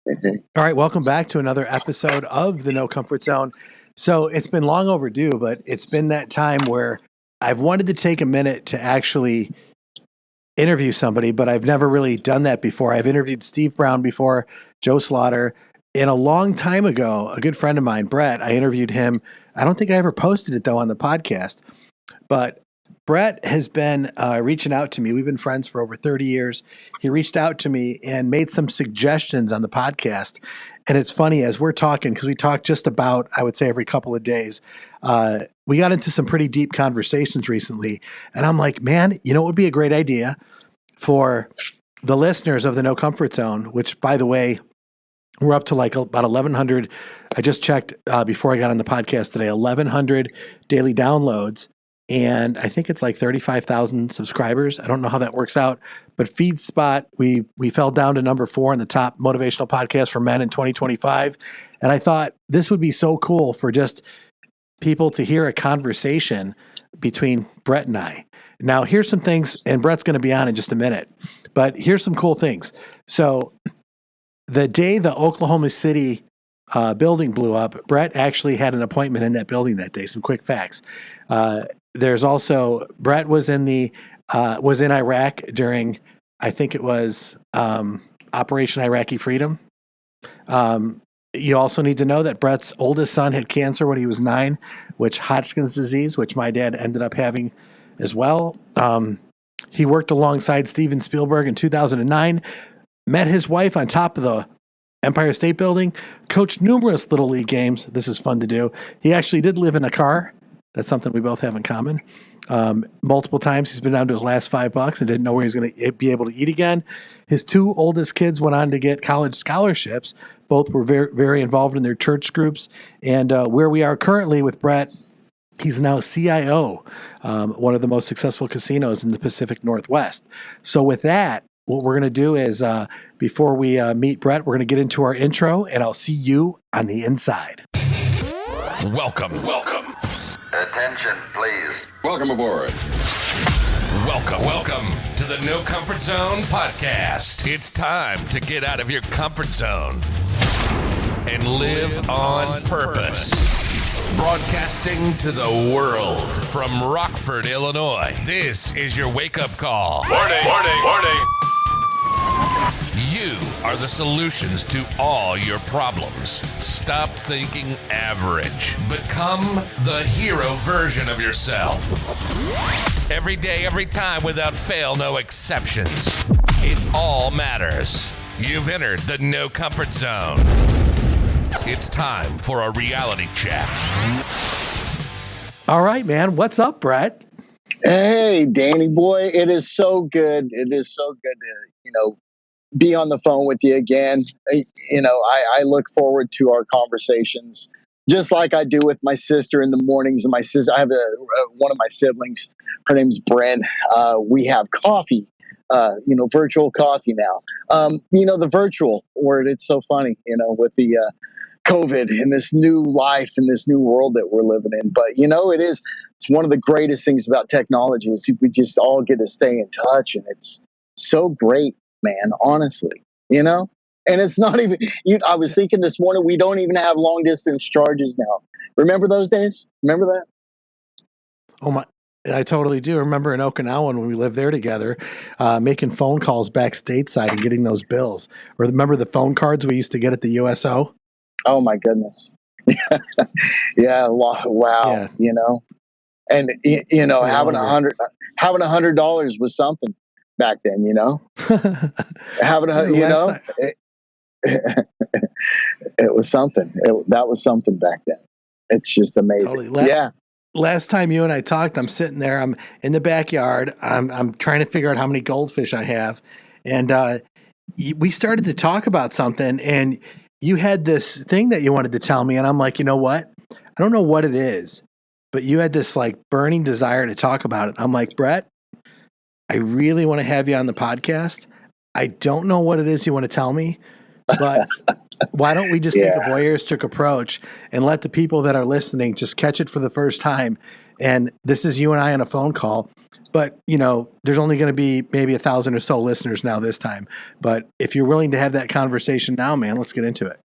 All right, welcome back to another episode of the No Comfort Zone. So it's been long overdue, but it's been that time where I've wanted to take a minute to actually interview somebody, but I've never really done that before. I've interviewed Steve Brown before, Joe Slaughter, and a long time ago, a good friend of mine, Brett, I interviewed him. I don't think I ever posted it though on the podcast, but Brett has been reaching out to me. We've been friends for over 30 years. He reached out to me and made some suggestions on the podcast. And it's funny as we're talking, because we talk just about, I would say, every couple of days. We got into some pretty deep conversations recently. And I'm like, man, you know what would be a great idea for the listeners of the No Comfort Zone, which, by the way, we're up to like about 1,100. I just checked before I got on the podcast today, 1,100 daily downloads. And I think it's like 35,000 subscribers. I don't know how that works out, but FeedSpot, we fell down to number 4 in the top motivational podcast for men in 2025. And I thought this would be so cool for just people to hear a conversation between Brett and I. Now, here's some things, and Brett's going to be on in just a minute, but here's some cool things. So the day the Oklahoma City building blew up, Brett actually had an appointment in that building that day. Some quick facts. There's also Brett was in Iraq during, I think it was Operation Iraqi Freedom. You also need to know that Brett's oldest son had cancer when he was 9, which Hodgkin's disease, which my dad ended up having as well. He worked alongside Steven Spielberg in 2009, met his wife on top of the Empire State Building, coached numerous Little League games. This is fun to do. He actually did live in a car. That's something we both have in common. Multiple times he's been down to his last $5 and didn't know where he was going to be able to eat again. His 2 oldest kids went on to get college scholarships. Both were very, very involved in their church groups. And where we are currently with Brett, he's now CIO, one of the most successful casinos in the Pacific Northwest. So with that, what we're going to do is before we meet Brett, we're going to get into our intro, and I'll see you on the inside. Welcome. Attention, please. Welcome aboard. Welcome to the No Comfort Zone podcast. It's time to get out of your comfort zone and live on purpose. Broadcasting to the world from Rockford, Illinois. This is your wake-up call. Warning. You are the solutions to all your problems. Stop thinking average. Become the hero version of yourself. Every day, every time, without fail, no exceptions. It all matters. You've entered the No Comfort Zone. It's time for a reality check. All right, man. What's up, Brett? Hey, Danny boy. It is so good. It is so good to, be on the phone with you again. I look forward to our conversations just like I do with my sister in the mornings. And my sister, I have one of my siblings, her name's Brett. We have coffee, virtual coffee now. The virtual word, it's so funny, with the COVID and this new life and this new world that we're living in. But, it's one of the greatest things about technology is we just all get to stay in touch. And it's so great, man, honestly, and it's not even, I was thinking this morning, we don't even have long distance charges now. Remember those days? Remember that? Oh my, I totally do. Remember in Okinawa when we lived there together, making phone calls back stateside and getting those bills. Or remember the phone cards we used to get at the USO? Oh my goodness. Yeah. Wow. Yeah. And having $100 was something back then, having it was something. That was something back then. It's just amazing. Totally. Yeah. Last time you and I talked, I'm sitting there, I'm in the backyard. I'm trying to figure out how many goldfish I have. And we started to talk about something, and you had this thing that you wanted to tell me. And I'm like, you know what? I don't know what it is, but you had this like burning desire to talk about it. I'm like, Brett, I really want to have you on the podcast. I don't know what it is you want to tell me, but why don't we just take a voyeuristic approach and let the people that are listening just catch it for the first time? And this is you and I on a phone call. But, there's only going to be maybe 1,000 or so listeners now this time. But if you're willing to have that conversation now, man, let's get into it.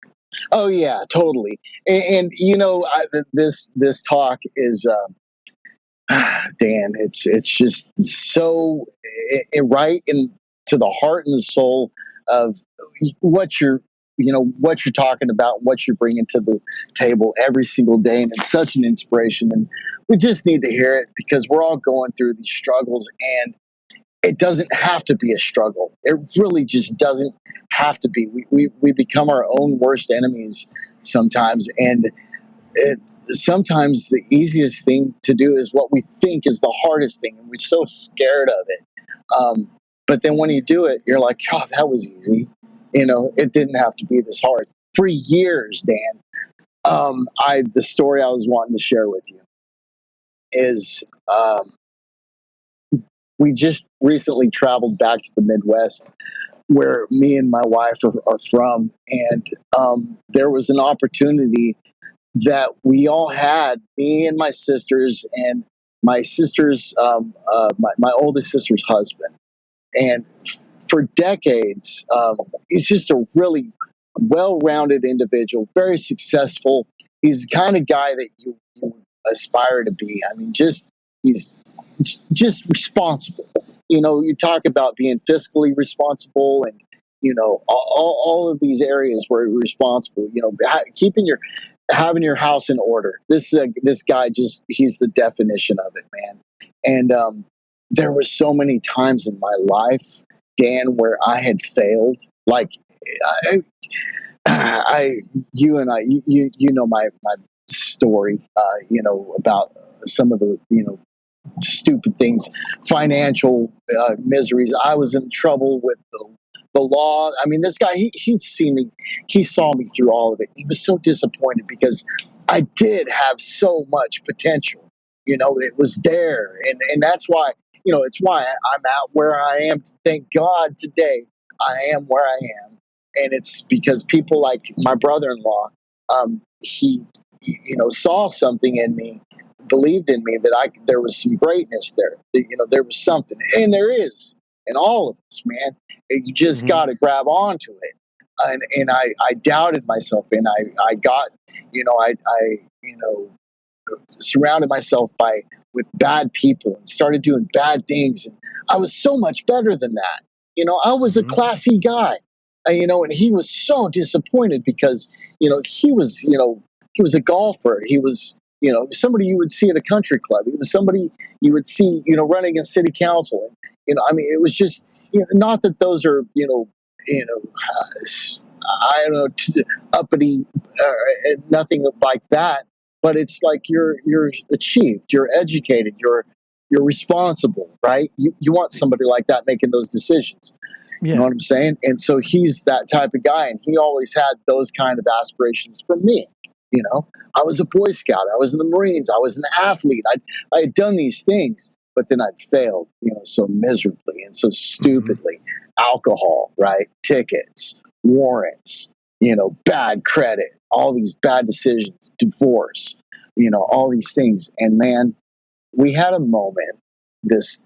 Oh yeah, totally. And this talk is, Dan, it's just so right into the heart and the soul of what you're talking about, what you're bringing to the table every single day, and it's such an inspiration. And we just need to hear it because we're all going through these struggles, and it doesn't have to be a struggle. It really just doesn't have to be. We become our own worst enemies sometimes, and sometimes the easiest thing to do is what we think is the hardest thing, and we're so scared of it. But then when you do it, you're like, oh, that was easy. It didn't have to be this hard. For years, Dan, the story I was wanting to share with you is we just recently traveled back to the Midwest, where me and my wife are from, and there was an opportunity that we all had, me and my sisters and my sister's, my oldest sister's husband. And for decades, he's just a really well-rounded individual, very successful. He's the kind of guy that you aspire to be. I mean, he's just responsible. You talk about being fiscally responsible, and all of these areas where you're responsible. Having your house in order. This guy, he's the definition of it, man. And there were so many times in my life, Dan, where I had failed. Like you know my story, about some of the stupid things, financial miseries. I was in trouble with the law. I mean, this guy, he saw me through all of it. He was so disappointed because I did have so much potential. It was there, and that's why. It's why I'm out where I am. Thank God today I am where I am, and it's because people like my brother-in-law, he saw something in me, believed in me, that there was some greatness there. There was something, and there is in all of us, man. You just got to grab onto it. And I doubted myself, and I got, I surrounded myself with bad people and started doing bad things. And I was so much better than that. I was a classy guy, and he was so disappointed because, he was a golfer. He was, somebody you would see at a country club. He was somebody you would see, running in city council. I mean, it was just, not that those are, I don't know, uppity, nothing like that. But it's like you're achieved, you're educated, you're responsible, right? You want somebody like that making those decisions. Yeah. You know what I'm saying? And so he's that type of guy, and he always had those kind of aspirations for me. I was a Boy Scout, I was in the Marines, I was an athlete, I had done these things, but then I'd failed, so miserably and so stupidly. Alcohol, right? Tickets, warrants, bad credit, all these bad decisions, divorce, all these things. And man, we had a moment this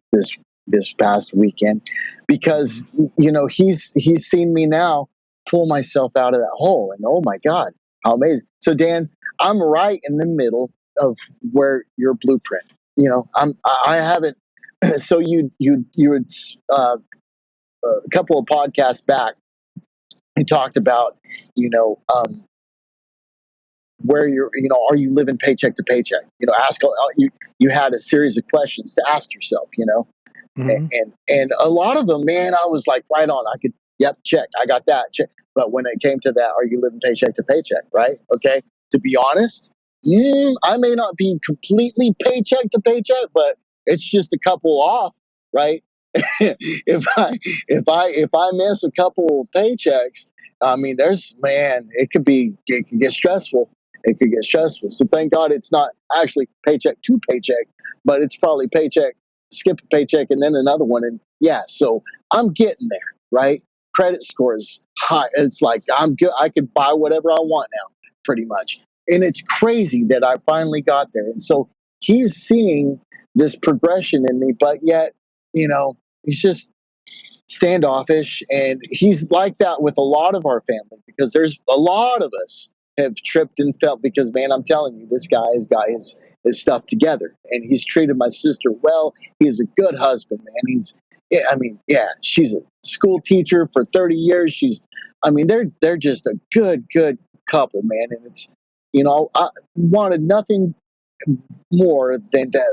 past weekend because, he's seen me now pull myself out of that hole, and oh my God, how amazing. So Dan, I'm right in the middle of where your blueprint, I haven't, so you would, a couple of podcasts back, we talked about, where you're, are you living paycheck to paycheck? You had a series of questions to ask yourself, and a lot of them, man, I was like, right on. I could, yep, check. I got that. Check. But when it came to that, are you living paycheck to paycheck? Right. Okay. To be honest, I may not be completely paycheck to paycheck, but it's just a couple off. Right. if I miss a couple paychecks, I mean, it can get stressful. It could get stressful. So thank God it's not actually paycheck to paycheck, but it's probably paycheck, skip a paycheck, and then another one. And yeah, so I'm getting there, right? Credit score is high. It's like I'm good. I could buy whatever I want now, pretty much. And it's crazy that I finally got there. And so he's seeing this progression in me, but yet, he's just standoffish. And he's like that with a lot of our family, because there's a lot of us have tripped and felt, because, man, I'm telling you, this guy has got his stuff together, and he's treated my sister well. He's a good husband, man. She's a school teacher for 30 years. They're just a good couple, man. And it's, I wanted nothing more than to,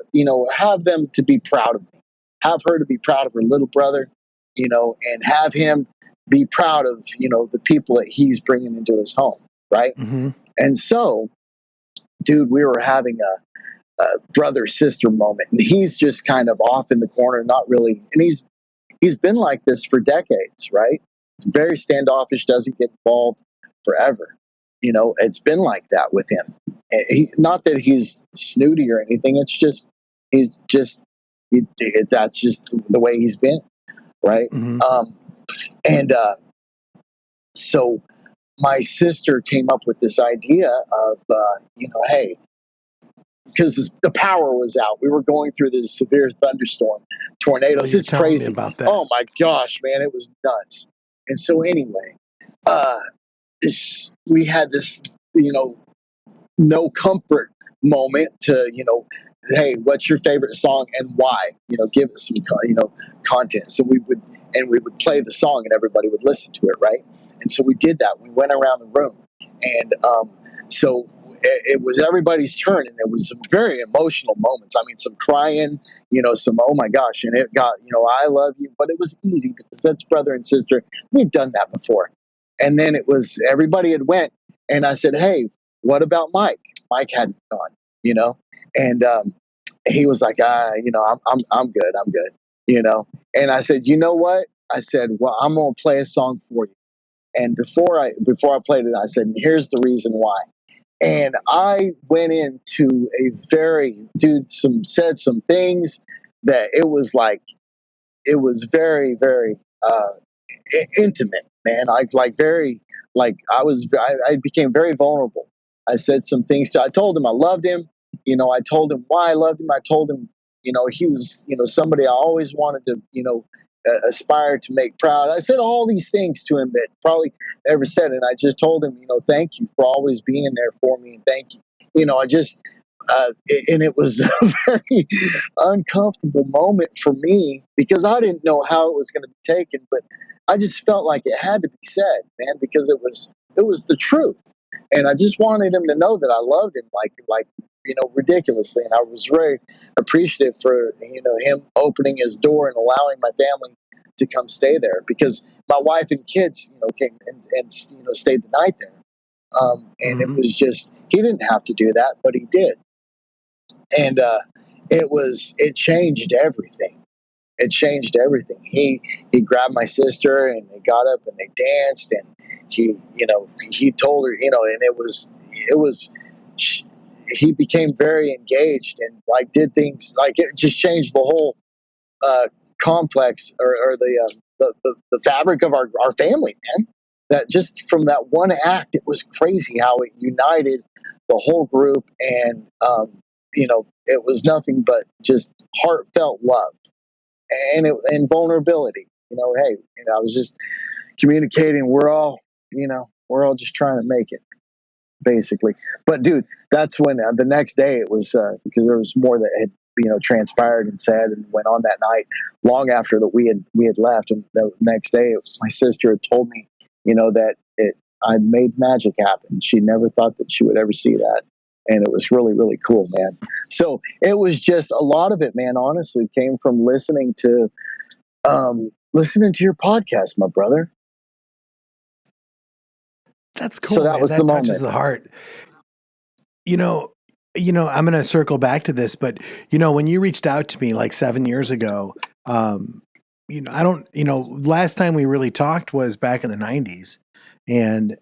have them to be proud of me, have her to be proud of her little brother, and have him be proud of, the people that he's bringing into his home. Right. Mm-hmm. And so, dude, we were having a brother sister moment, and he's just kind of off in the corner, not really. And he's been like this for decades, right? Very standoffish, doesn't get involved forever. It's been like that with him. Not that he's snooty or anything. It's just, that's just the way he's been. Right. Mm-hmm. So my sister came up with this idea of, hey, because the power was out. We were going through this severe thunderstorm, tornadoes. It's crazy. About that. Oh my gosh, man, it was nuts. And so anyway, we had this, no comfort moment to, hey, what's your favorite song and why? Give us some, content. So we would play the song, and everybody would listen to it, right? And so we did that. We went around the room, and so it was everybody's turn, and it was some very emotional moments. Some crying, some, oh my gosh, and it got, I love you, but it was easy because that's brother and sister. We'd done that before. And then it was, everybody had went, and I said, hey, what about Mike? Mike hadn't gone, and he was like, I'm good, And I said, you know what? I said, well, I'm going to play a song for you. And before I played it, I said, here's the reason why. And I went into said some things that it was very, very intimate, man. I became very vulnerable. I said some things I told him I loved him. I told him why I loved him. I told him, he was, somebody I always wanted to, aspire to make proud. I said all these things to him that probably never said. And I just told him, thank you for always being there for me. And thank you. And it was a very uncomfortable moment for me, because I didn't know how it was going to be taken, but I just felt like it had to be said, man, because it was the truth. And I just wanted him to know that I loved him like ridiculously. And I was very appreciative for, him opening his door and allowing my family to come stay there, because my wife and kids, came and stayed the night there. And Mm-hmm. it was just, he didn't have to do that, but he did. And it changed everything. It changed everything. He grabbed my sister, and they got up and they danced, and he told her, and it was, he became very engaged and did things, it just changed the whole complex or the fabric of our family, man. That just from that one act, it was crazy how it united the whole group. And it was nothing but just heartfelt love and vulnerability. Hey, I was just communicating. We're all just trying to make it, basically. But dude, that's when the next day it was, because there was more that had transpired and said and went on that night, long after that we had left. And the next day, my sister had told me, that I made magic happen. She never thought that she would ever see that. And it was really, really cool, man. So it was just a lot of it, man, honestly came from listening to your podcast, my brother. That's cool. So that man. was That the touches moment. the heart. I'm going to circle back to this, but when you reached out to me like 7 years ago, last time we really talked was back in the 90s, and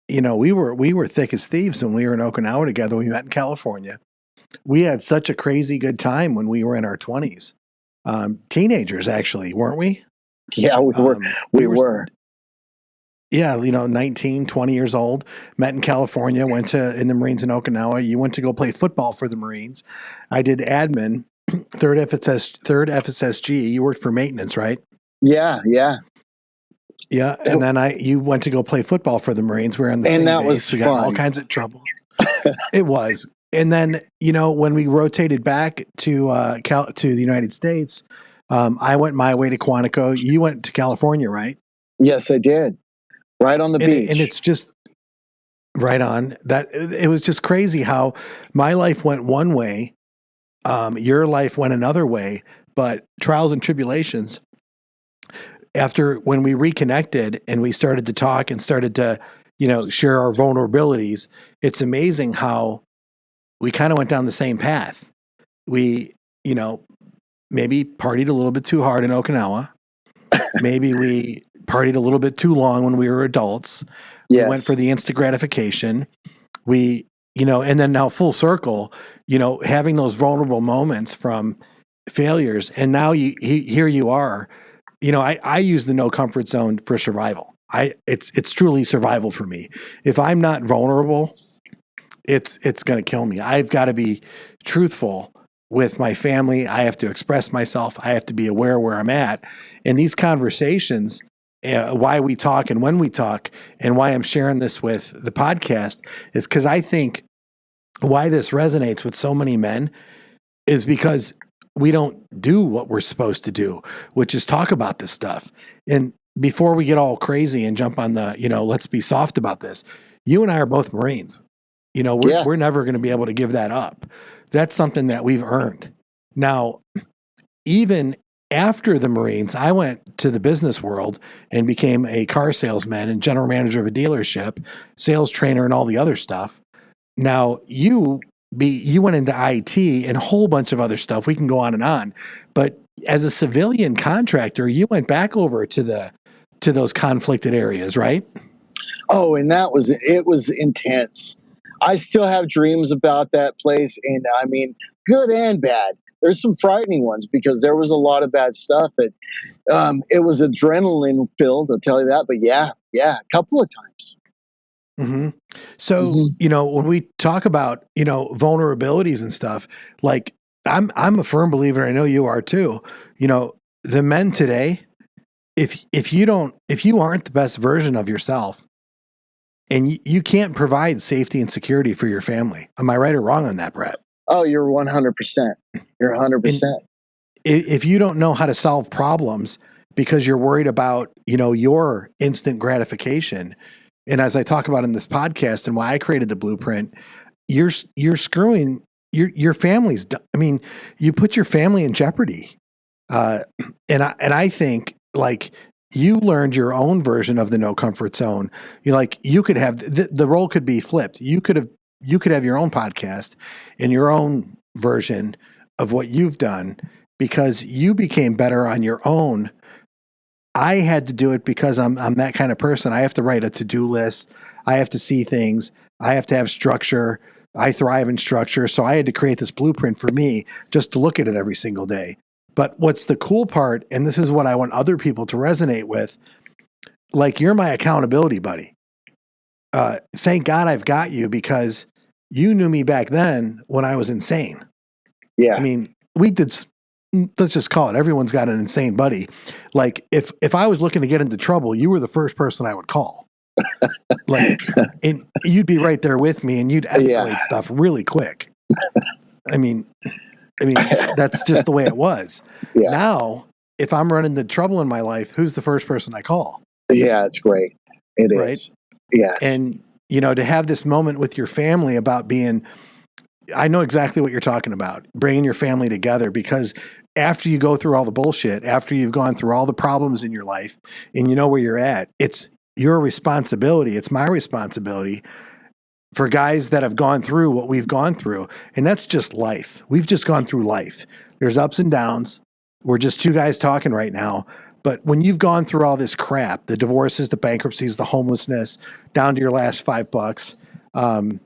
we were thick as thieves when we were in Okinawa together. We met in California. We had such a crazy good time when we were in our 20s. Teenagers, actually, weren't we? Yeah, we were. Yeah, 19, 20 years old, met in California, went in the Marines in Okinawa. You went to go play football for the Marines. I did admin third FSSG. You worked for maintenance, right? Yeah. Yeah. And then you went to go play football for the Marines. We were on the same And that base. was We got in all fun. kinds of trouble. It was. And then, when we rotated back to the United States, I went my way to Quantico. You went to California, right? Yes, I did. Right on the beach. And it's just right on that. It was just crazy how my life went one way. Your life went another way, but trials and tribulations. After when we reconnected and we started to talk and started to, share our vulnerabilities, it's amazing how we kind of went down the same path. We, maybe partied a little bit too hard in Okinawa. Maybe we partied a little bit too long when we were adults. Yes. We went for the instant gratification. We, and then now full circle, having those vulnerable moments from failures. And now here you are. I use the no comfort zone for survival. It's truly survival for me. If I'm not vulnerable, it's going to kill me. I've got to be truthful with my family. I have to express myself. I have to be aware where I'm at. And these conversations, why we talk and when we talk, and why I'm sharing this with the podcast is because I think why this resonates with so many men is because we don't do what we're supposed to do, which is talk about this stuff. And before we get all crazy and jump on the, let's be soft about this, you and I are both Marines. We're never going to be able to give that up. That's something that we've earned. Now, even after the Marines, I went to the business world and became a car salesman and general manager of a dealership, sales trainer, and all the other stuff. Now, you went into IT and a whole bunch of other stuff. We can go on and on. But as a civilian contractor, you went back over to those conflicted areas, right? Oh, and it was intense. I still have dreams about that place, and I mean, good and bad. There's some frightening ones because there was a lot of bad stuff that it was adrenaline filled, I'll tell you that. But yeah, a couple of times. Mm-hmm. So, when we talk about, vulnerabilities and stuff, like I'm a firm believer, I know you are too, the men today, if you aren't the best version of yourself and you can't provide safety and security for your family. Am I right or wrong on that, Brett? Oh, you're 100%. You're 100%. If you don't know how to solve problems because you're worried about, your instant gratification, and as I talk about in this podcast and why I created the blueprint, you're screwing your family's. I mean, you put your family in jeopardy. And I think like you learned your own version of the no comfort zone. You could have the role could be flipped. You could have your own podcast and your own version of what you've done because you became better on your own. I had to do it because I'm that kind of person. I have to write a to-do list. I have to see things. I have to have structure. I thrive in structure. So I had to create this blueprint for me just to look at it every single day. But what's the cool part, and this is what I want other people to resonate with, like you're my accountability buddy. Thank God I've got you because you knew me back then when I was insane. Yeah. I mean, let's just call it, everyone's got an insane buddy. Like if I was looking to get into trouble, you were the first person I would call. And you'd be right there with me and you'd escalate stuff really quick. I mean, that's just the way it was. Yeah. Now, if I'm running into trouble in my life, who's the first person I call? Yeah, it's great. It is. Yes. And, to have this moment with your family about I know exactly what you're talking about, bringing your family together, because after you go through all the bullshit, after you've gone through all the problems in your life and you know where you're at, it's your responsibility. It's my responsibility for guys that have gone through what we've gone through. And that's just life. We've just gone through life. There's ups and downs. We're just two guys talking right now. But when you've gone through all this crap, the divorces, the bankruptcies, the homelessness, down to your last $5,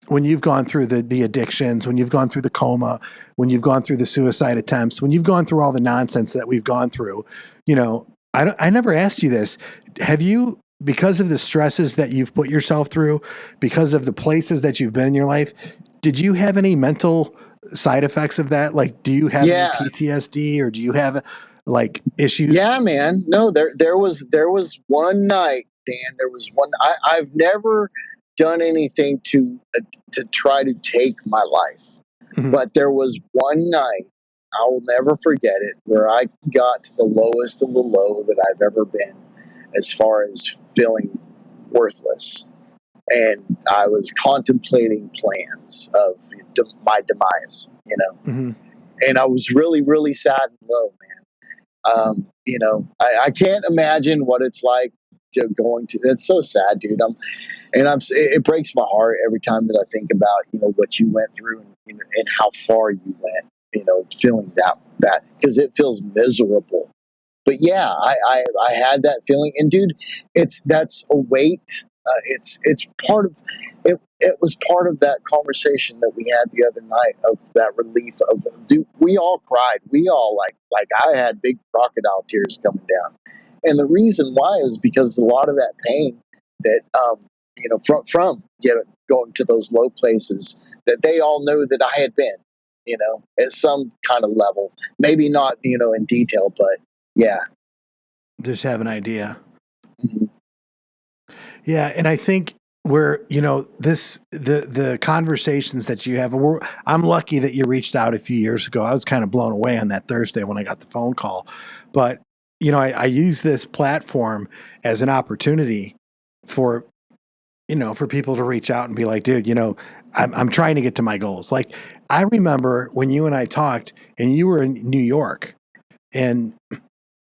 when you've gone through the addictions, when you've gone through the coma, when you've gone through the suicide attempts, when you've gone through all the nonsense that we've gone through, I never asked you this. Have you, because of the stresses that you've put yourself through, because of the places that you've been in your life, did you have any mental side effects of that? Like, do you have any PTSD or do you have like issues? Yeah, man. No, there was one night, Dan. There was one. I've never done anything to try to take my life, but there was one night I will never forget it where I got to the lowest of the low that I've ever been, as far as feeling worthless, and I was contemplating plans of my demise. And I was really, really sad and low, man. I can't imagine what it's like to going to. It's so sad, dude. It breaks my heart every time that I think about what you went through and how far you went. Feeling that bad because it feels miserable. But yeah, I had that feeling, and dude, that's a weight. It's part of it. It was part of that conversation that we had the other night of that relief of, dude, we all cried. We all like I had big crocodile tears coming down, and the reason why is because a lot of that pain that from going to those low places that they all know that I had been, at some kind of level, maybe not in detail, but yeah, just have an idea. Mm-hmm. Yeah, and I think where the conversations that you have, I'm lucky that you reached out a few years ago. I was kind of blown away on that Thursday when I got the phone call, but I use this platform as an opportunity for people to reach out and be like, dude, I'm trying to get to my goals. Like, I remember when you and I talked and you were in New York, and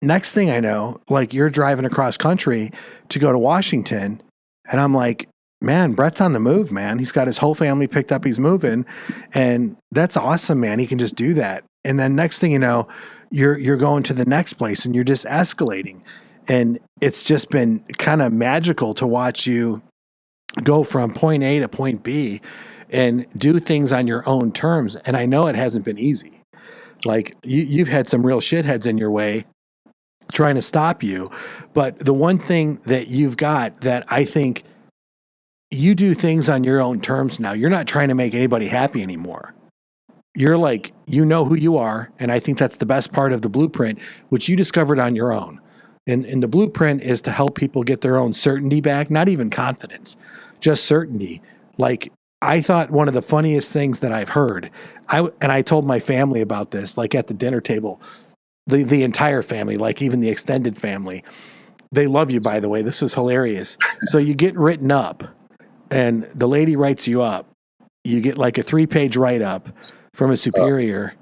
next thing I know, like, you're driving across country to go to Washington. And I'm like, man, Brett's on the move, man. He's got his whole family picked up. He's moving. And that's awesome, man. He can just do that. And then next thing you know, you're going to the next place and you're just escalating. And it's just been kind of magical to watch you go from point A to point B and do things on your own terms. And I know it hasn't been easy. Like, you've had some real shitheads in your way trying to stop you. But the one thing that you've got that I think you do things on your own terms now. You're not trying to make anybody happy anymore. You're like, who you are. And I think that's the best part of the blueprint, which you discovered on your own. And the blueprint is to help people get their own certainty back, not even confidence, just certainty. Like, I thought one of the funniest things that I've heard, I told my family about this, like at the dinner table, the entire family, like even the extended family. They love you, by the way. This is hilarious. So you get written up and the lady writes you up. You get like a 3-page write-up from a superior.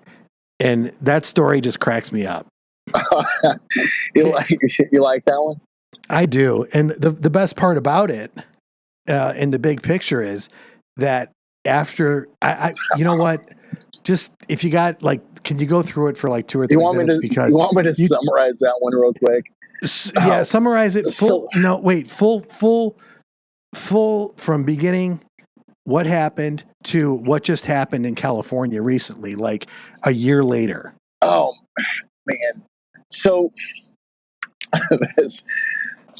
And that story just cracks me up. You like that one? I do. And the best part about it in the big picture is that after you know what? Just if you got can you go through it for like 2 or 3 minutes? Because you want me to summarize that one real quick? Yeah, summarize it full. No, wait, full from beginning. What happened to what just happened in California recently, like a year later? Oh man! So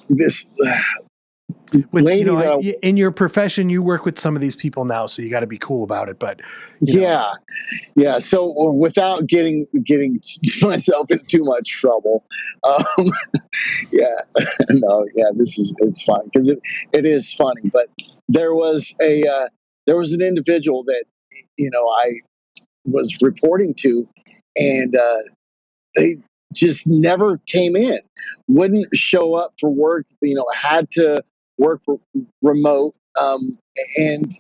this with lady, in your profession, you work with some of these people now, so you got to be cool about it. But yeah. So without getting myself in too much trouble, it's fine because it is funny. But there was an individual that I was reporting to, and they just never came in, wouldn't show up for work. Had to work remote, and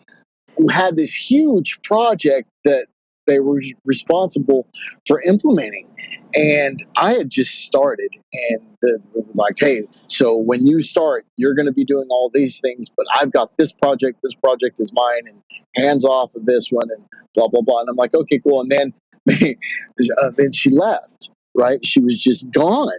had this huge project that they were responsible for implementing. And I had just started, and it was like, hey, so when you start, you're going to be doing all these things, but I've got this project is mine, and hands off of this one, and blah, blah, blah. And I'm like, okay, cool. And then, then she left, right? She was just gone.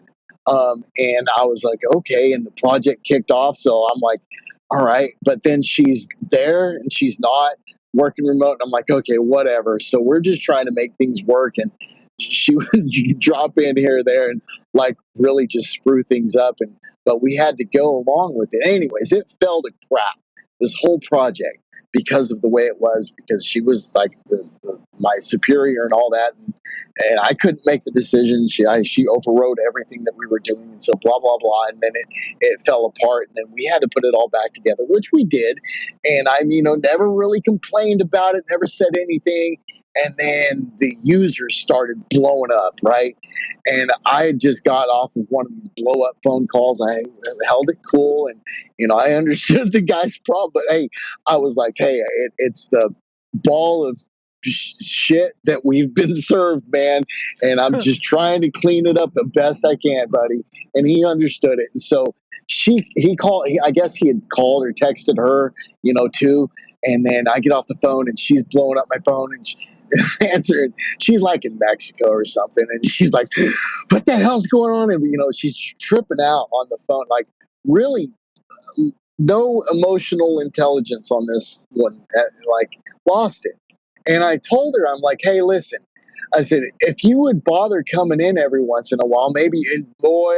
And I was like, okay. And the project kicked off. So I'm like, all right. But then she's there and she's not working remote. And I'm like, okay, whatever. So we're just trying to make things work. And she would drop in here or there and really just screw things up. But we had to go along with it. Anyways, it fell to crap. this whole project because of the way it was, because she was like my superior and all that. And I couldn't make the decision. She overrode everything that we were doing. And so blah, blah, blah. And then it fell apart. And then we had to put it all back together, which we did. And I, never really complained about it, never said anything. And then the users started blowing up, right? And I just got off of one of these blow up phone calls. I held it cool, and I understood the guy's problem. But hey, I was like, hey, it's the ball of shit that we've been served, man. And I'm just trying to clean it up the best I can, buddy. And he understood it. And so he called. I guess he had called or texted her, too. And then I get off the phone and she's blowing up my phone and she answered. She's like in Mexico or something. And she's like, what the hell's going on? And, she's tripping out on the phone. Like, really no emotional intelligence on this one. Like, lost it. And I told her, I'm like, hey, listen. I said, if you would bother coming in every once in a while, maybe, and boy,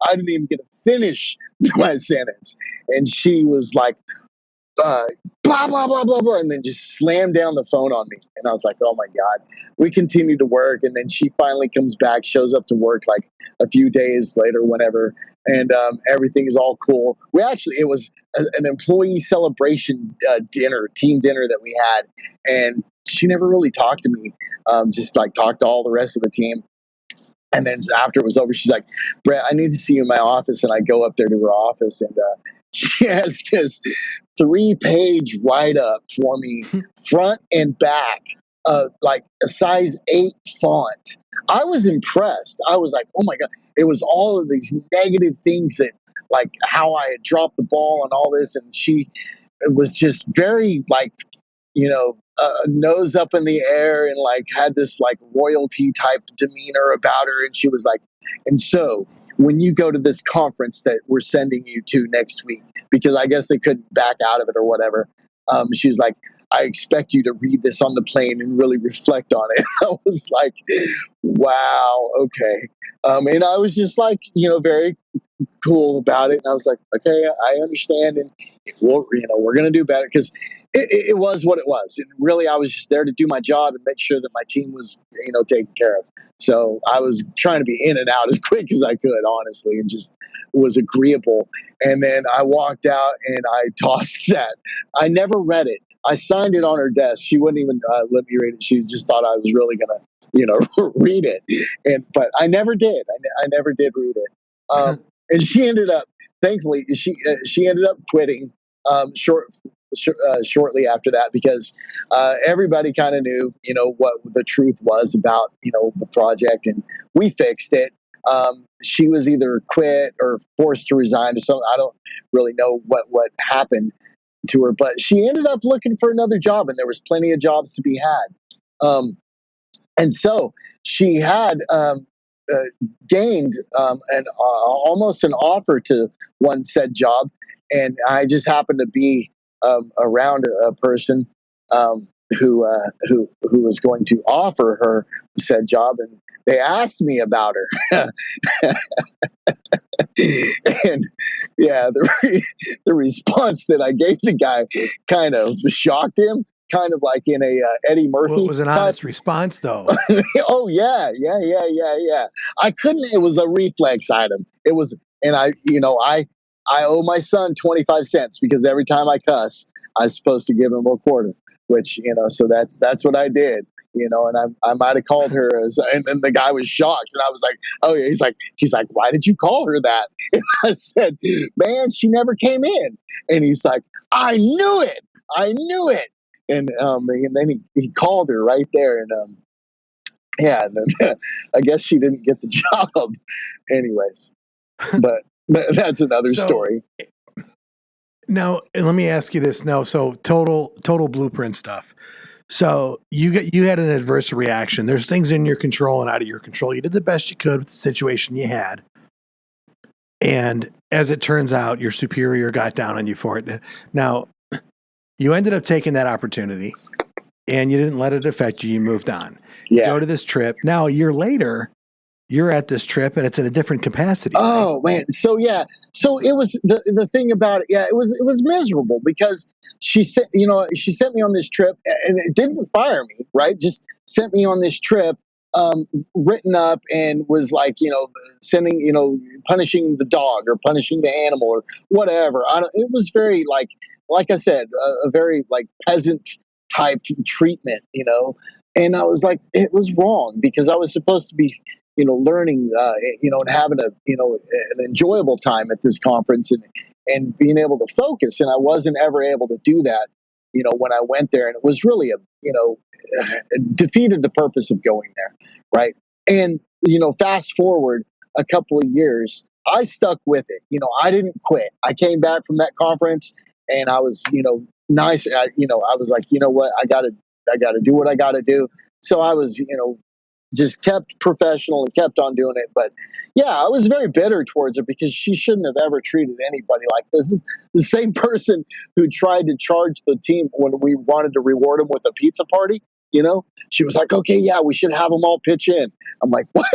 I didn't even get to finish my sentence. And she was like, blah, blah, blah, blah, blah, and then just slammed down the phone on me. And I was like, oh my God. We continued to work. And then she finally comes back, shows up to work like a few days later, whenever. And everything is all cool. It was an employee celebration team dinner that we had. And she never really talked to me, just like talked to all the rest of the team. And then after it was over, she's like, Brett, I need to see you in my office. And I go up there to her office, and she has this 3-page write-up for me, front and back, like a size 8 font. I was impressed. I was like, oh my God. It was all of these negative things that, like, how I had dropped the ball and all this. And it was just very, like, nose up in the air, and like had this like royalty type demeanor about her. And she was like, and so when you go to this conference that we're sending you to next week, because I guess they couldn't back out of it or whatever, she was like, I expect you to read this on the plane and really reflect on it. I was like, wow, okay. And I was just like, very cool about it. And I was like, okay, I understand. And we're going to do better, because it was what it was. And really, I was just there to do my job and make sure that my team was, taken care of. So I was trying to be in and out as quick as I could, honestly, and just was agreeable. And then I walked out and I tossed that. I never read it. I signed it on her desk. She wouldn't even let me read it. She just thought I was really going to, read it. But I never did. I never did read it. And she ended up, thankfully, she ended up quitting shortly after that, because everybody kind of knew, what the truth was about, the project, and we fixed it. She was either quit or forced to resign or something. I don't really know what happened to her, but she ended up looking for another job, and there was plenty of jobs to be had. And so she had gained almost an offer to one said job, and I just happened to be around a person who was going to offer her said job, and they asked me about her. And yeah, the response that I gave the guy kind of shocked him. Kind of like in a Eddie Murphy. Well, it was an honest response, though. Oh yeah. I couldn't. It was a reflex item. It was, and I owe my son 25 cents because every time I cuss, I'm supposed to give him a quarter. Which so that's what I did. And I might have called her, and the guy was shocked, and I was like, oh yeah. He's like, why did you call her that? And I said, man, she never came in. And he's like, I knew it. And then he called her right there, and and then I guess she didn't get the job, anyways. But that's another story. Now, let me ask you this. Now, so total blueprint stuff. So you had an adverse reaction. There's things in your control and out of your control. You did the best you could with the situation you had, and as it turns out, your superior got down on you for it. Now, you ended up taking that opportunity, and you didn't let it affect you. You moved on. Yeah. You go to this trip. Now, a year later, you're at this trip and it's in a different capacity. Oh man. So yeah. So it was the thing about it. Yeah, it was miserable because she sent me on this trip and it didn't fire me, right? Just sent me on this trip, written up and was like, sending, punishing the dog or punishing the animal or whatever. It was very like I said, a very like peasant type treatment, and I was like, it was wrong because I was supposed to be learning, and having an enjoyable time at this conference and being able to focus. And I wasn't ever able to do that, when I went there. And it was really defeated the purpose of going there. Right. And, fast forward a couple of years, I stuck with it. I didn't quit. I came back from that conference and I was, nice. I was like, you know what, I gotta do what I gotta do. So I was, just kept professional and kept on doing it. But yeah, I was very bitter towards her because she shouldn't have ever treated anybody like this. This is the same person who tried to charge the team when we wanted to reward them with a pizza party. She was like, okay, yeah, we should have them all pitch in. I'm like, what?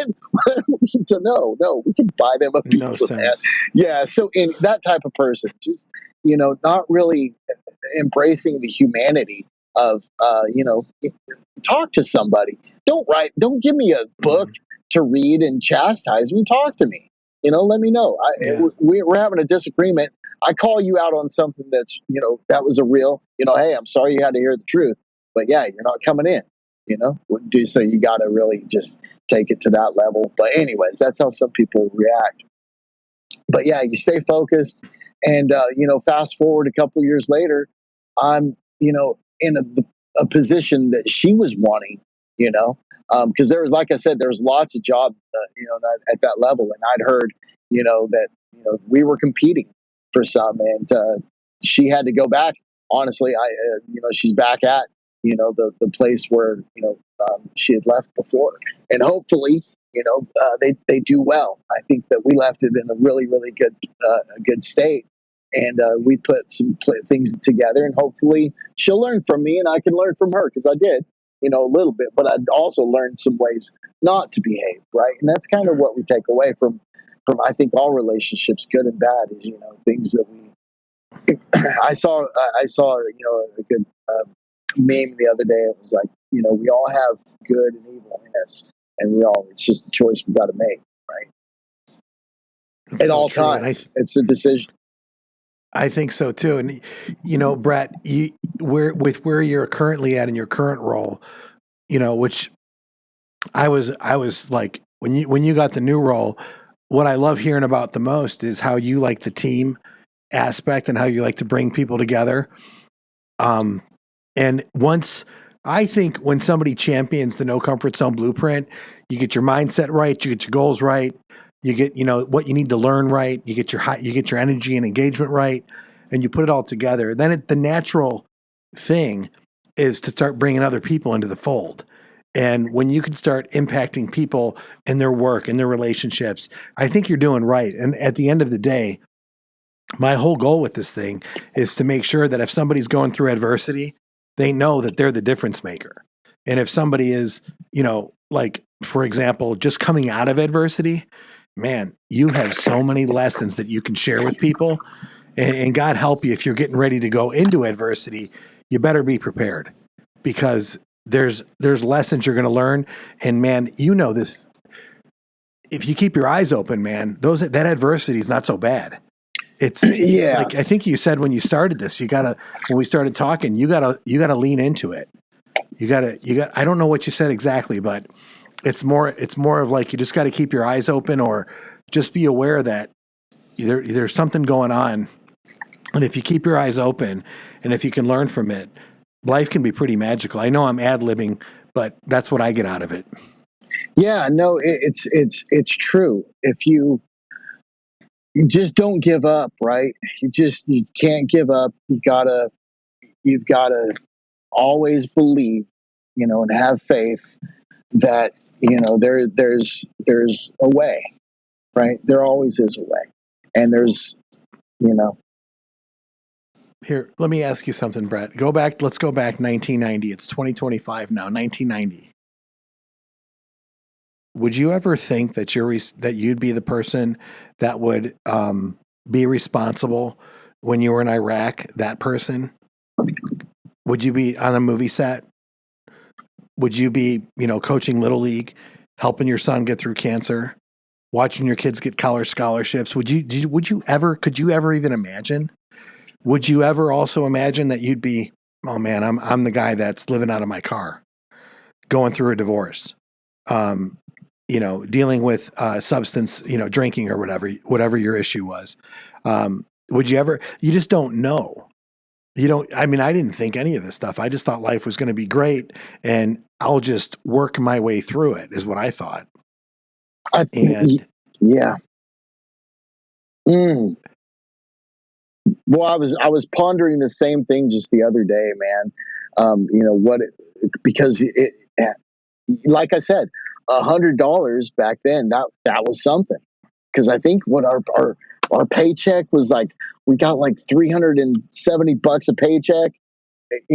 No, we can buy them a pizza, man. Yeah. So in that type of person, just, not really embracing the humanity of, talk to somebody. Don't give me a book to read and chastise me. Talk to me. Let me know. We're having a disagreement. I call you out on something that's, that was a real, hey, I'm sorry you had to hear the truth, but yeah, you're not coming in, so you got to really just take it to that level. But anyways, that's how some people react. But yeah, you stay focused and, fast forward a couple years later, I'm, in a position that she was wanting, because there was, like I said, there was lots of jobs, at that level. And I'd heard, that, we were competing for some and she had to go back. Honestly, she's back at, the place where, she had left before. And hopefully, they do well. I think that we left it in a really, really good state. And we put some things together, and hopefully she'll learn from me, and I can learn from her because I did, a little bit. But I'd also learned some ways not to behave, right? And that's kind of what we take away from I think all relationships, good and bad, is things that we. I saw a good meme the other day. It was like we all have good and evil in us, and it's just a choice we got to make, right? That's at all times, it's a decision. I think so too. And, Brett, where you're currently at in your current role, which I was like, when you got the new role, what I love hearing about the most is how you like the team aspect and how you like to bring people together. And I think when somebody champions the No Comfort Zone blueprint, you get your mindset right, you get your goals right. You get, what you need to learn right. You get your energy and engagement right, and you put it all together. Then the natural thing is to start bringing other people into the fold. And when you can start impacting people in their work and their relationships, I think you're doing right. And at the end of the day, my whole goal with this thing is to make sure that if somebody's going through adversity, they know that they're the difference maker. And if somebody is, like, for example, just coming out of adversity, man, you have so many lessons that you can share with people, and God help you if you're getting ready to go into adversity, you better be prepared because there's lessons you're going to learn. And man, this, if you keep your eyes open, man, that adversity is not so bad. It's like, I think you said when you started this, when we started talking, you gotta lean into it. I don't know what you said exactly, but it's more of like, you just got to keep your eyes open or just be aware that there's something going on. And if you keep your eyes open and if you can learn from it, life can be pretty magical. I know I'm ad-libbing, but that's what I get out of it. Yeah, no, it's true. If you just don't give up, right? You can't give up. You've got to always believe, and have faith that, there's a way, right? There always is a way. And there's, Here, let me ask you something, Brett. Let's go back 1990. It's 2025 now, 1990. would you ever think that that you'd be the person that would be responsible when you were in Iraq? That person? Would you be on a movie set? Would you be, coaching Little League, helping your son get through cancer, watching your kids get college scholarships? Could you ever even imagine? Would you ever also imagine that you'd be, oh man, I'm the guy that's living out of my car, going through a divorce, dealing with substance, drinking or whatever your issue was. Would you ever? You just don't know. I didn't think any of this stuff. I just thought life was going to be great and I'll just work my way through it, is what I thought. Yeah. Well, I was pondering the same thing just the other day, man. Because like I said, $100 back then, that was something. Because I think what our paycheck was like, we got like $370 a paycheck,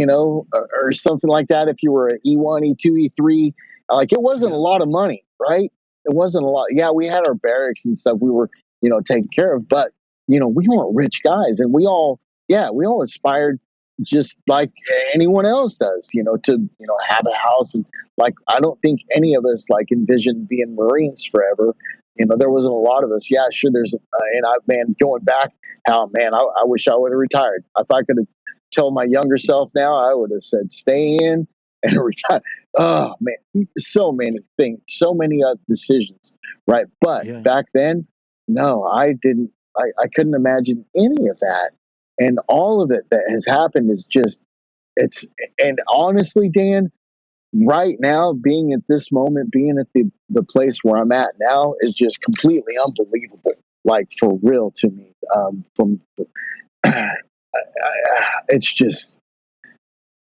or something like that. If you were an E1, E2, E3, like it wasn't a lot of money, right? It wasn't a lot. Yeah, we had our barracks and stuff we were, taken care of, but we weren't rich guys, and we all aspired just like anyone else does, to have a house. And like, I don't think any of us like envisioned being Marines forever. There wasn't a lot of us. Yeah, sure. Going back, I wish I would have retired. If I could have told my younger self now, I would have said, stay in and retire. Oh man, so many things, so many decisions, right? But back then, no, I didn't. I couldn't imagine any of that. And all of it that has happened is and honestly, Dan, right now, being at this moment, being at the place where I'm at now is just completely unbelievable. Like, for real to me. It's just,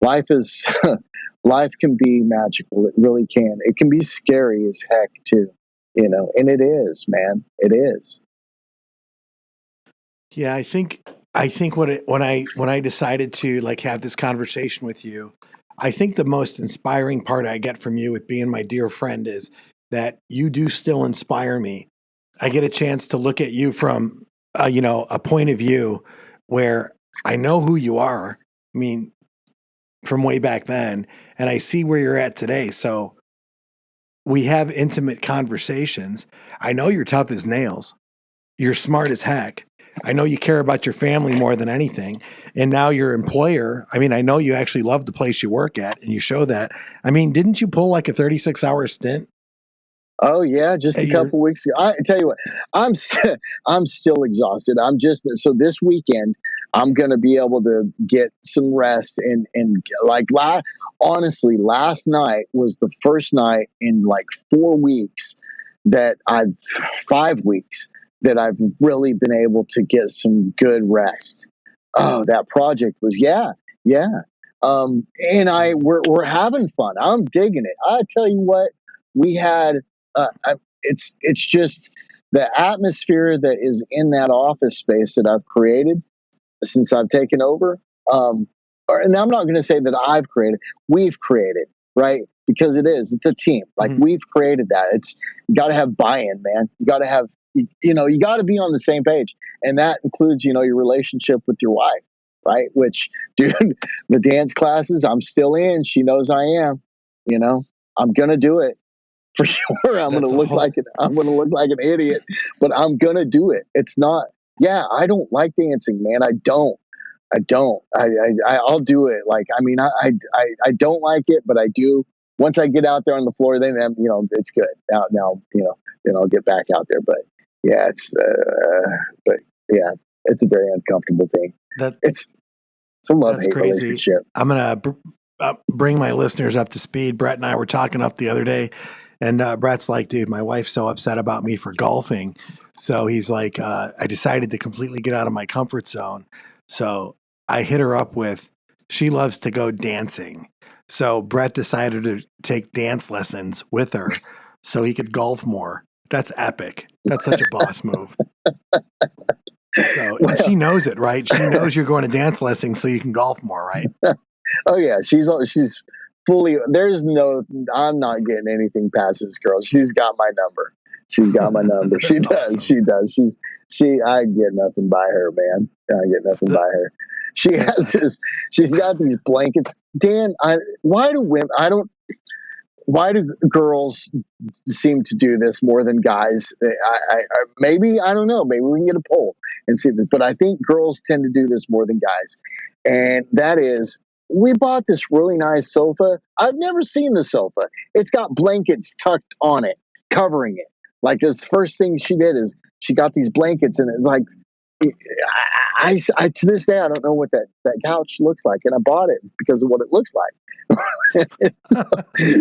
life can be magical. It really can. It can be scary as heck too, and it is, man. It is. Yeah, I think when I decided to like have this conversation with you, I think the most inspiring part I get from you with being my dear friend is that you do still inspire me. I get a chance to look at you from a point of view where I know who you are. I mean, from way back then, and I see where you're at today. So we have intimate conversations. I know you're tough as nails. You're smart as heck. I know you care about your family more than anything. And now your employer, I know you actually love the place you work at, and you show that. Didn't you pull like a 36-hour stint? Oh yeah, just a couple weeks ago. I tell you what, I'm still exhausted. So this weekend I'm going to be able to get some rest and like honestly, last night was the first night in like 5 weeks that I've really been able to get some good rest. Oh, that project was yeah. And we're having fun. I'm digging it. I tell you what, we had. It's just the atmosphere that is in that office space that I've created since I've taken over. And I'm not going to say that I've created. We've created, right? Because it's a team. Like we've created that. You got to have buy-in, man. You got to have. You got to be on the same page, and that includes your relationship with your wife, right? Which, dude, the dance classes I'm still in. She knows I am. I'm gonna do it for sure. I'm gonna look like an idiot, but I'm gonna do it. It's not. Yeah, I don't like dancing, man. I don't. I'll do it. Like, I don't like it, but I do. Once I get out there on the floor, then it's good. Now, then I'll get back out there. But yeah, it's a very uncomfortable thing. It's a love-hate relationship. I'm gonna bring my listeners up to speed. Brett and I were talking up the other day, and Brett's like, "Dude, my wife's so upset about me for golfing." So he's like, "I decided to completely get out of my comfort zone." So I hit her up with, she loves to go dancing. So Brett decided to take dance lessons with her so he could golf more. That's epic. That's such a boss move. So she knows it, right? She knows you're going to dance lessons so you can golf more, right? Oh yeah, she's I'm not getting anything past this girl. She's got my number. She's got my number. She does. Awesome. She does. I get nothing by her, man. I get nothing by her. She's got these blankets. Dan, why do girls seem to do this more than guys? Maybe, I don't know. Maybe we can get a poll and see this. But I think girls tend to do this more than guys. And that is, we bought this really nice sofa. I've never seen the sofa. It's got blankets tucked on it, covering it. Like, this first thing she did is she got these blankets, and it's like, I to this day, I don't know what that couch looks like, and I bought it because of what it looks like.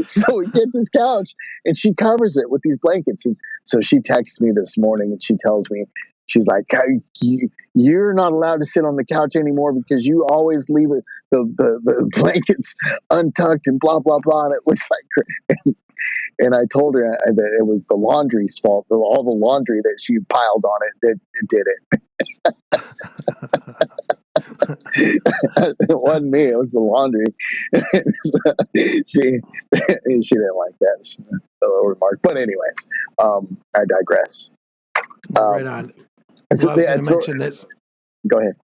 so we get this couch, and she covers it with these blankets. And so she texts me this morning, and she tells me, she's like, "You're not allowed to sit on the couch anymore because you always leave the blankets untucked and blah blah blah, and it looks like." And I told her that it was the laundry's fault. All the laundry that she piled on it that did it. It wasn't me. It was the laundry. She didn't like that little remark. But anyways, I digress. Right on. So I was going to mention this. Go ahead.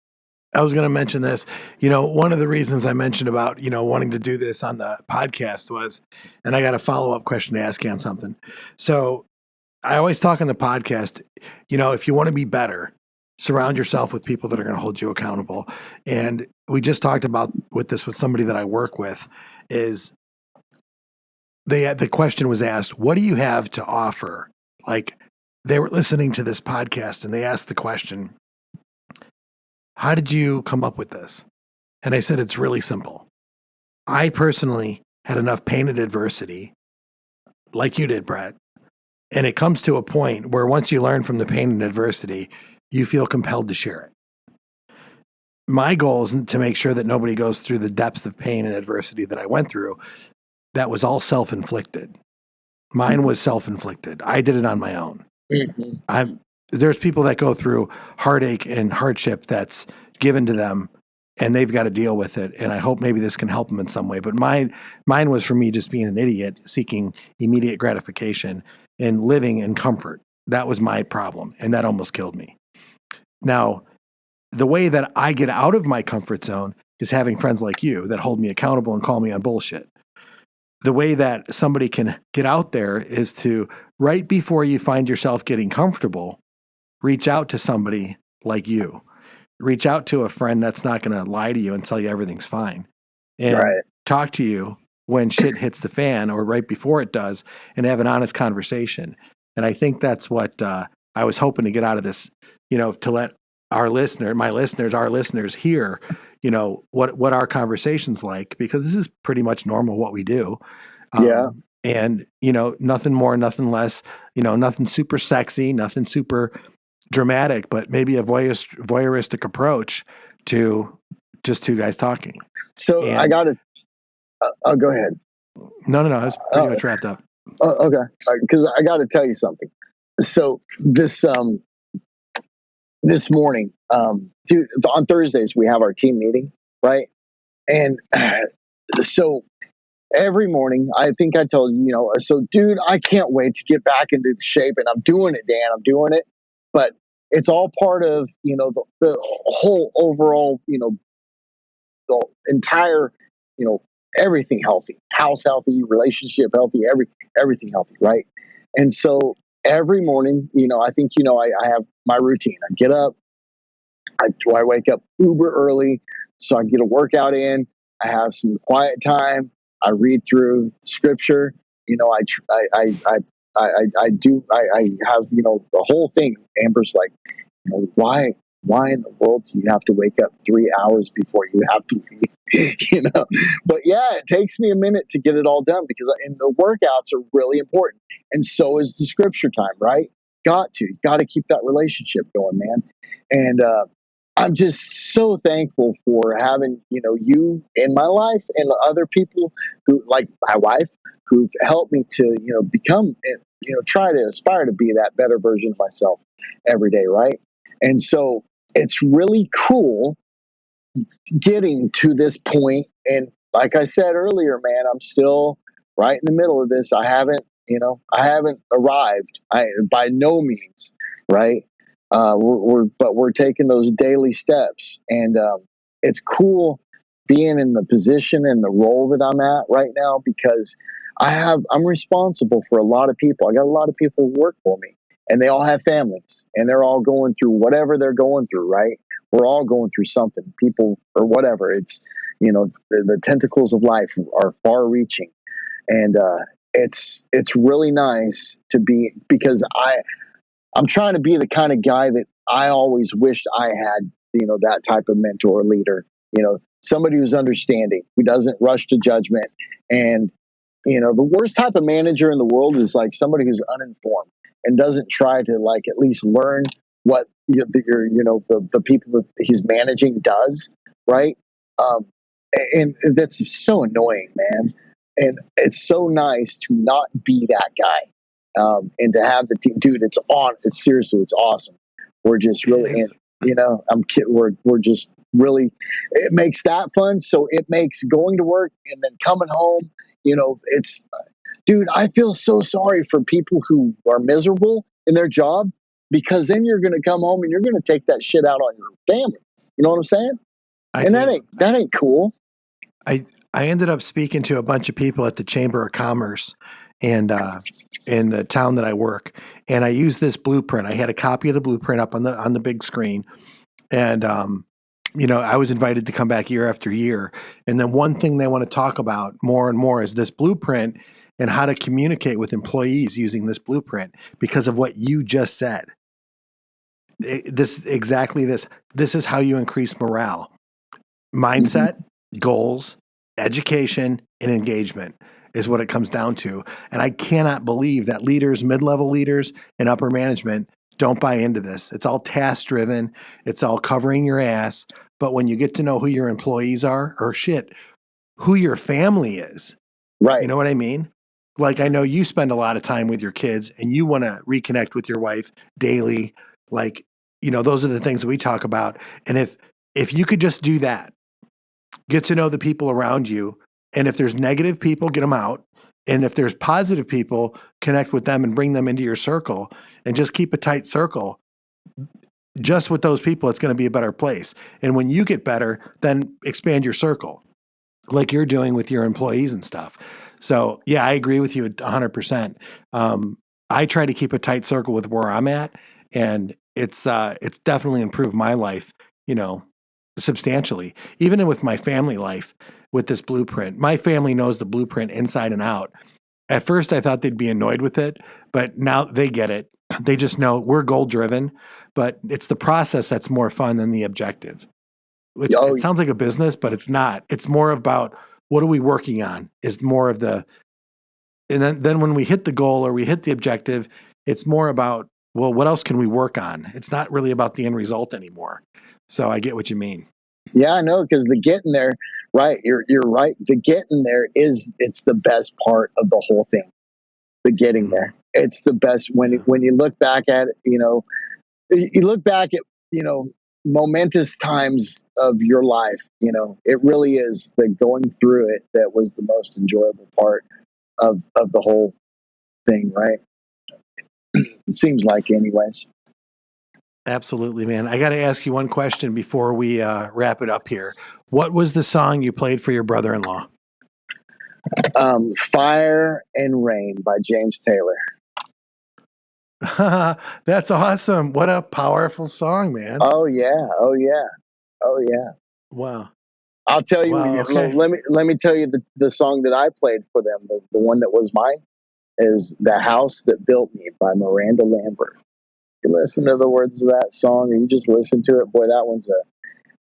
I was going to mention this. One of the reasons I mentioned about, wanting to do this on the podcast was, and I got a follow-up question to ask you on something. So I always talk on the podcast, if you want to be better, surround yourself with people that are going to hold you accountable. And we just talked about with somebody that I work with is the question was asked, what do you have to offer? Like, they were listening to this podcast and they asked the question, how did you come up with this? And I said, it's really simple. I personally had enough pain and adversity, like you did, Brett. And it comes to a point where once you learn from the pain and adversity, you feel compelled to share it. My goal is to make sure that nobody goes through the depths of pain and adversity that I went through. That was all self-inflicted. Mine was self-inflicted. I did it on my own. Mm-hmm. There's people that go through heartache and hardship that's given to them, and they've got to deal with it. And I hope maybe this can help them in some way. But mine was for me just being an idiot, seeking immediate gratification and living in comfort. That was my problem, and that almost killed me. Now, the way that I get out of my comfort zone is having friends like you that hold me accountable and call me on bullshit. The way that somebody can get out there is to, right before you find yourself getting comfortable, reach out to somebody like you. Reach out to a friend that's not going to lie to you and tell you everything's fine. And talk to you when shit hits the fan or right before it does, and have an honest conversation. And I think that's what I was hoping to get out of this, to let our listeners hear, what our conversation's like, because this is pretty much normal what we do. And, nothing more, nothing less, nothing super sexy, nothing super dramatic, but maybe a voyeuristic approach to just two guys talking. So I got to, go ahead. No, I was pretty much wrapped up. Okay. Because I got to tell you something. So this morning, dude, on Thursdays, we have our team meeting, right? And so every morning, I think I told you, so dude, I can't wait to get back into shape, and I'm doing it, Dan. I'm doing it. But it's all part of, the whole overall, the entire, everything healthy, house healthy, relationship healthy, everything healthy, right? And so every morning, I think, I have my routine. I get up, I wake up uber early so I can get a workout in. I have some quiet time. I read through scripture. I have, the whole thing. Amber's like, why in the world do you have to wake up 3 hours before you have to leave? But yeah, it takes me a minute to get it all done because the workouts are really important. And so is the scripture time, right? Got to keep that relationship going, man. And, I'm just so thankful for having, you in my life and other people who, like my wife, who've helped me to, become, try to aspire to be that better version of myself every day, right? And so it's really cool getting to this point and like I said earlier, man, I'm still right in the middle of this. I haven't arrived. By no means, right? But we're taking those daily steps, and it's cool being in the position and the role that I'm at right now because I'm responsible for a lot of people. I got a lot of people who work for me, and they all have families, and they're all going through whatever they're going through, right? We're all going through something, people or whatever. It's, the tentacles of life are far reaching. And it's really nice to be, because I'm trying to be the kind of guy that I always wished I had, that type of mentor or leader, somebody who's understanding, who doesn't rush to judgment. And, the worst type of manager in the world is like somebody who's uninformed and doesn't try to like at least learn what the people that he's managing does, right? Um, and that's so annoying, man. And it's so nice to not be that guy, and to have the team, dude. It's seriously, it's awesome. We're just really in. We're just really. It makes that fun. So it makes going to work and then coming home. It's, dude. I feel so sorry for people who are miserable in their job, because then you're going to come home and you're going to take that shit out on your family. You know what I'm saying? That ain't cool. I ended up speaking to a bunch of people at the Chamber of Commerce and in the town that I work, and I used this blueprint. I had a copy of the blueprint up on the big screen, and I was invited to come back year after year. And then one thing they want to talk about more and more is this blueprint and how to communicate with employees using this blueprint because of what you just said. This is how you increase morale, mindset, goals, education, and engagement is what it comes down to. And I cannot believe that leaders, mid-level leaders, and upper management don't buy into this. It's all task driven. It's all covering your ass. But when you get to know who your employees are, or who your family is, right? You know what I mean? Like, I know you spend a lot of time with your kids and you want to reconnect with your wife daily. Like, those are the things that we talk about. And if you could just do that, get to know the people around you. And if there's negative people, get them out. And if there's positive people, connect with them and bring them into your circle and just keep a tight circle. Just with those people, it's going to be a better place. And when you get better, then expand your circle like you're doing with your employees and stuff. So yeah, I agree with you 100%. I try to keep a tight circle with where I'm at, and it's definitely improved my life, substantially. Even with my family life, with this blueprint, my family knows the blueprint inside and out. At first, I thought they'd be annoyed with it, but now they get it. They just know we're goal driven, but it's the process that's more fun than the objective. It sounds like a business, but it's not. It's more about what are we working on is more of the, and then when we hit the goal or we hit the objective, it's more about, well, what else can we work on? It's not really about the end result anymore. So I get what you mean. Yeah, I know, because the getting there, right? You're right. The getting there it's the best part of the whole thing. The getting there, it's the best when you look back at it. You look back at momentous times of your life. It really is the going through it that was the most enjoyable part of the whole thing, right? It seems like, anyways. Absolutely, man. I got to ask you one question before we wrap it up here. What was the song you played for your brother-in-law? Fire and Rain by James Taylor. That's awesome. What a powerful song, man. Oh yeah. Wow. I'll tell you. Wow, okay. Let me tell you the song that I played for them. The one that was mine is "The House That Built Me" by Miranda Lambert. You listen to the words of that song, and you just listen to it. Boy, that one's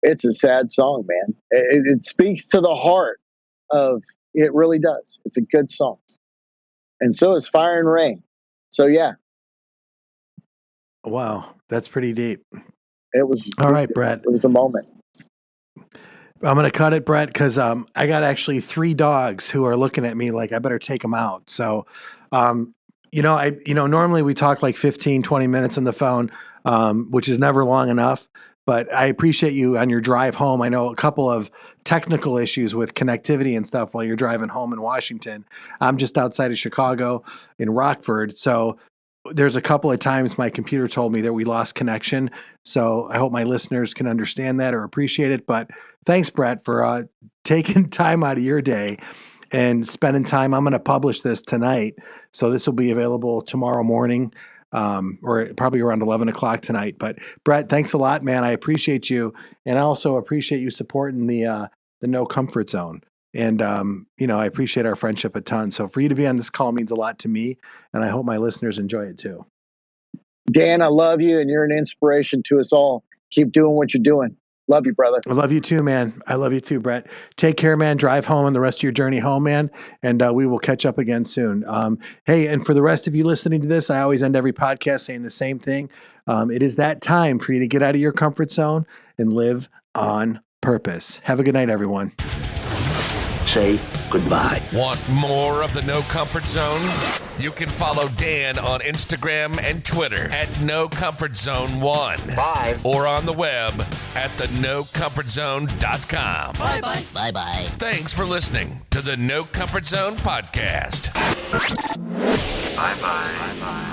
it's a sad song, man. It speaks to the heart of. It really does. It's a good song, and so is "Fire and Rain." So yeah. Wow, that's pretty deep. It was all right, Brett. It was a moment. I'm going to cut it, Brett, because I got actually 3 dogs who are looking at me like I better take them out. So, normally we talk like 15, 20 minutes on the phone, which is never long enough. But I appreciate you on your drive home. I know a couple of technical issues with connectivity and stuff while you're driving home in Washington. I'm just outside of Chicago in Rockford. So there's a couple of times my computer told me that we lost connection. So I hope my listeners can understand that or appreciate it. But thanks, Brett, for taking time out of your day and spending time. I'm going to publish this tonight. So this will be available tomorrow morning, or probably around 11 o'clock tonight. But Brett, thanks a lot, man. I appreciate you. And I also appreciate you supporting the No Comfort Zone. And, I appreciate our friendship a ton. So for you to be on this call means a lot to me. And I hope my listeners enjoy it too. Dan, I love you, and you're an inspiration to us all. Keep doing what you're doing. Love you, brother. I love you too, man. I love you too, Brett. Take care, man. Drive home on the rest of your journey home, man. And we will catch up again soon. Hey, and for the rest of you listening to this, I always end every podcast saying the same thing. It is that time for you to get out of your comfort zone and live on purpose. Have a good night, everyone. Say goodbye. Want more of the No Comfort Zone? You can follow Dan on Instagram and Twitter at No Comfort Zone 1. Bye. Or on the web at thenocomfortzone.com. Bye-bye. Bye-bye. Thanks for listening to the No Comfort Zone podcast. Bye-bye. Bye-bye.